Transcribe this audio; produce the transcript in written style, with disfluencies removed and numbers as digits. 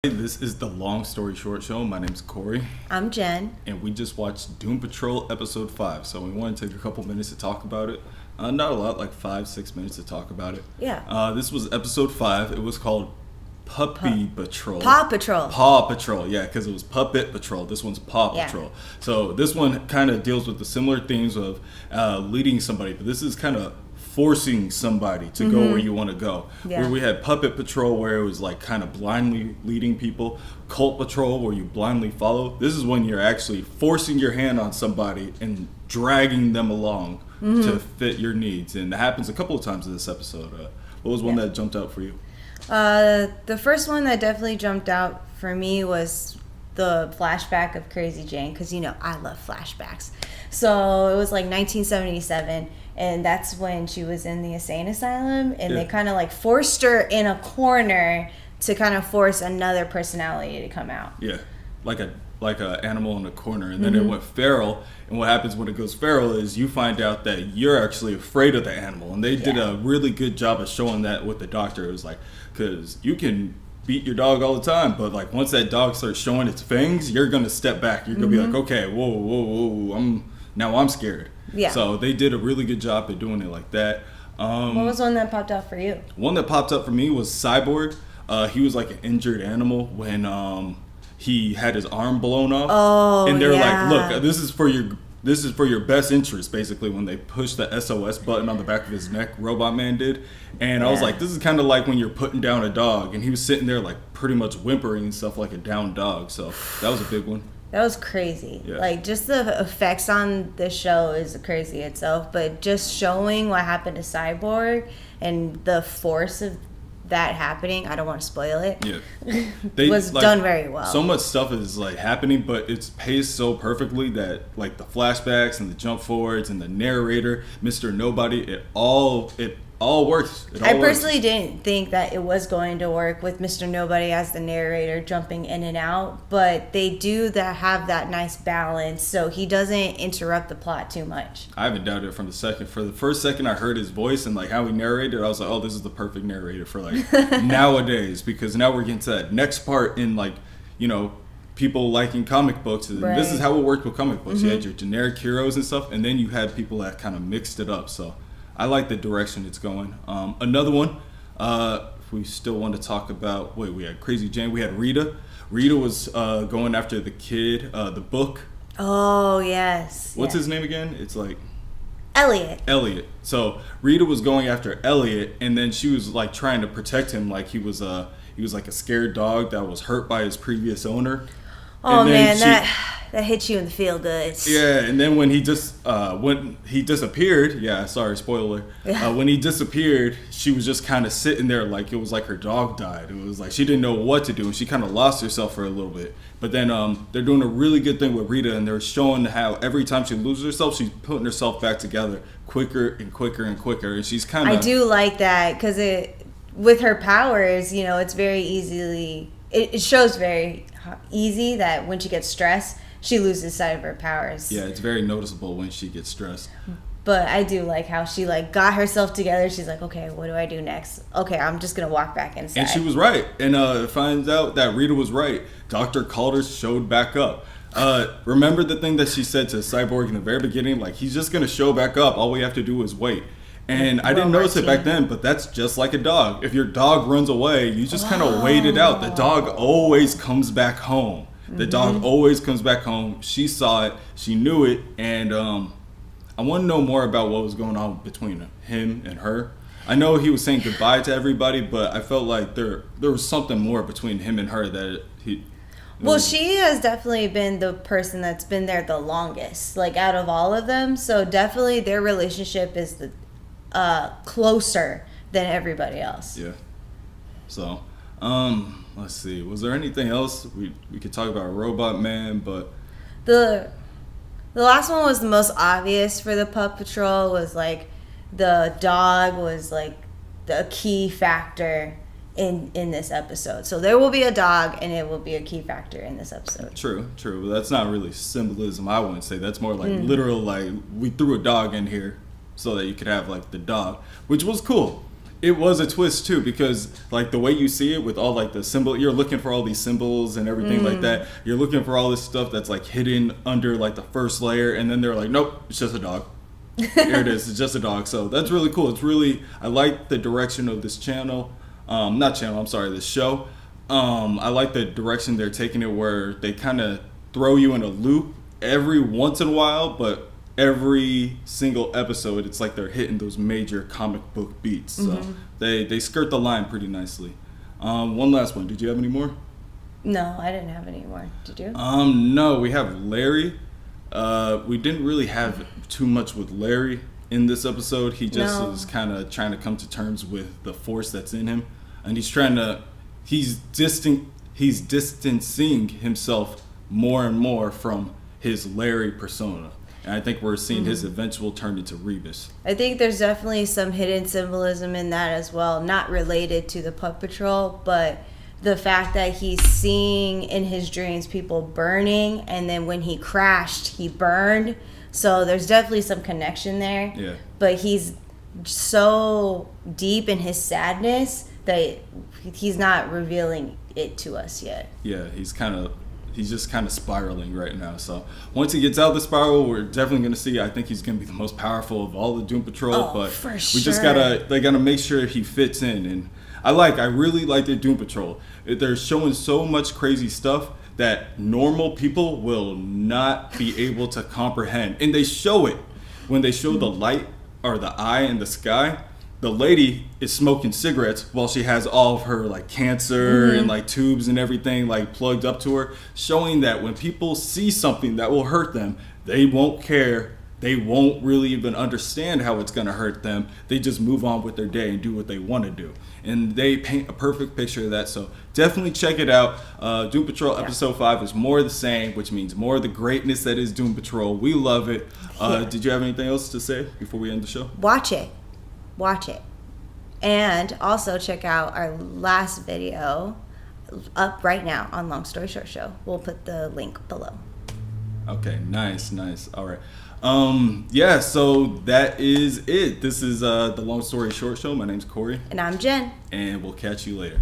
This is the Long Story Short Show. My name's Corey. I'm Jen. And we just watched Doom Patrol Episode 5. So we want to take a couple minutes to talk about it. Not a lot, like 5-6 minutes to talk about it. Yeah. This was Episode 5. It was called Puppy Patrol. Paw Patrol. Paw Patrol, yeah, because it was Puppet Patrol. This one's Paw Patrol. So this one kind of deals with the similar themes of leading somebody. But this is kind of forcing somebody to go where you want to go. Yeah. Where we had Puppet Patrol, where it was like kind of blindly leading people. Cult Patrol, where you blindly follow. This is when you're actually forcing your hand on somebody and dragging them along to fit your needs. And that happens a couple of times in this episode. What was one that jumped out for you? The first one that definitely jumped out for me was the flashback of Crazy Jane, because I love flashbacks. So it was like 1977, and that's when she was in the insane asylum, and they kind of like forced her in a corner to kind of force another personality to come out. Yeah, like a animal in a corner, and then it went feral. And what happens when it goes feral is you find out that you're actually afraid of the animal, and they did a really good job of showing that with the doctor. It was like, because you can beat your dog all the time, but like once that dog starts showing its fangs, you're gonna step back. You're gonna be like, okay, whoa, I'm scared. Yeah. So they did a really good job of doing it like that. What was one that popped out for you? One that popped up for me was Cyborg. He was like an injured animal when he had his arm blown off. Oh, and they're like, look, this is for your best interest, basically, when they pushed the SOS button on the back of his neck, Robot Man did. And I was like, this is kind of like when you're putting down a dog, and he was sitting there like pretty much whimpering and stuff like a down dog. So that was a big one. That was crazy. Yeah. Like, just the effects on the show is crazy itself, but just showing what happened to Cyborg and the force of that happening, I don't want to spoil it. Yeah, was done very well. So much stuff is like happening, but it's paced so perfectly that like the flashbacks and the jump forwards and the narrator, Mr. Nobody, it all works. I personally didn't think that it was going to work with Mr. Nobody as the narrator jumping in and out, but they do have that nice balance, so he doesn't interrupt the plot too much. I haven't doubted it from the second. For the first second I heard his voice and like how he narrated, I was like, oh, this is the perfect narrator for like nowadays, because now we're getting to that next part in like, people liking comic books. And this is how it worked with comic books. You had your generic heroes and stuff, and then you had people that kind of mixed it up. So I like the direction it's going. Another one, if we still want to talk about, we had Crazy Jane, we had Rita. Rita was going after the kid, the book. Oh, yes. What's his name again? It's like... Elliot. So Rita was going after Elliot, and then she was like trying to protect him like he was like a scared dog that was hurt by his previous owner. Oh, man, that hits you in the feel goods. Yeah, and then when he disappeared, sorry, spoiler. When he disappeared, she was just kind of sitting there like it was like her dog died. It was like she didn't know what to do, and she kind of lost herself for a little bit. But then they're doing a really good thing with Rita, and they're showing how every time she loses herself, she's putting herself back together quicker and quicker and quicker, and she's kind of... I do like that, because with her powers, it's very easily... It shows very easy that when she gets stressed, she loses sight of her powers. Yeah, it's very noticeable when she gets stressed. But I do like how she got herself together. She's like, okay, what do I do next? Okay, I'm just gonna walk back inside. And she was right. And it finds out that Rita was right. Dr. Calder showed back up. Remember the thing that she said to Cyborg in the very beginning? Like, he's just gonna show back up. All we have to do is wait. And I didn't notice it back then, but that's just like a dog. If your dog runs away, you just kind of wait it out. The dog always comes back home. The dog always comes back home. She saw it. She knew it. And I want to know more about what was going on between him and her. I know he was saying goodbye to everybody, but I felt like there was something more between him and her that he... Well, she has definitely been the person that's been there the longest, like out of all of them. So definitely their relationship is the closer than everybody else. Yeah. So, let's see. Was there anything else we could talk about? Robot Man, but the last one was the most obvious for the Pup Patrol. Was like the dog was like the key factor in this episode. So there will be a dog, and it will be a key factor in this episode. True. But that's not really symbolism. I wouldn't say that's more like literal. Like we threw a dog in here so that you could have like the dog, which was cool. It was a twist too, because like the way you see it with all like the symbol, you're looking for all these symbols and everything like that. You're looking for all this stuff that's like hidden under like the first layer, and then they're like, nope, it's just a dog. Here it is, it's just a dog. So that's really cool. It's really, I like the direction of this channel. This show. I like the direction they're taking it, where they kind of throw you in a loop every once in a while, but every single episode, it's like they're hitting those major comic book beats. So they skirt the line pretty nicely. One last one. Did you have any more? No, I didn't have any more. Did you? No, we have Larry. We didn't really have too much with Larry in this episode. He just is kind of trying to come to terms with the force that's in him, and he's distancing himself more and more from his Larry persona. And I think we're seeing his eventual turn into Rebus. I think there's definitely some hidden symbolism in that as well, not related to the Pup Patrol, but the fact that he's seeing in his dreams people burning, and then when he crashed, he burned. So there's definitely some connection there. Yeah. But he's so deep in his sadness that he's not revealing it to us yet. Yeah, he's just kind of spiraling right now. So once he gets out of the spiral, we're definitely going to see. I think he's going to be the most powerful of all the Doom Patrol. But for we sure. just they gotta make sure he fits in. And I really like their Doom Patrol. They're showing so much crazy stuff that normal people will not be able to comprehend. And they show it when they show the light or the eye in the sky. The lady is smoking cigarettes while she has all of her like cancer and like tubes and everything like plugged up to her, showing that when people see something that will hurt them, they won't care. They won't really even understand how it's going to hurt them. They just move on with their day and do what they want to do. And they paint a perfect picture of that. So definitely check it out. Doom Patrol Episode 5 is more of the same, which means more of the greatness that is Doom Patrol. We love it. Did you have anything else to say before we end the show? Watch it. And also check out our last video up right now on Long Story Short Show. We'll put the link below. Okay, nice. All right. So that is it. This is the Long Story Short Show. My name's Corey. And I'm Jen. And we'll catch you later.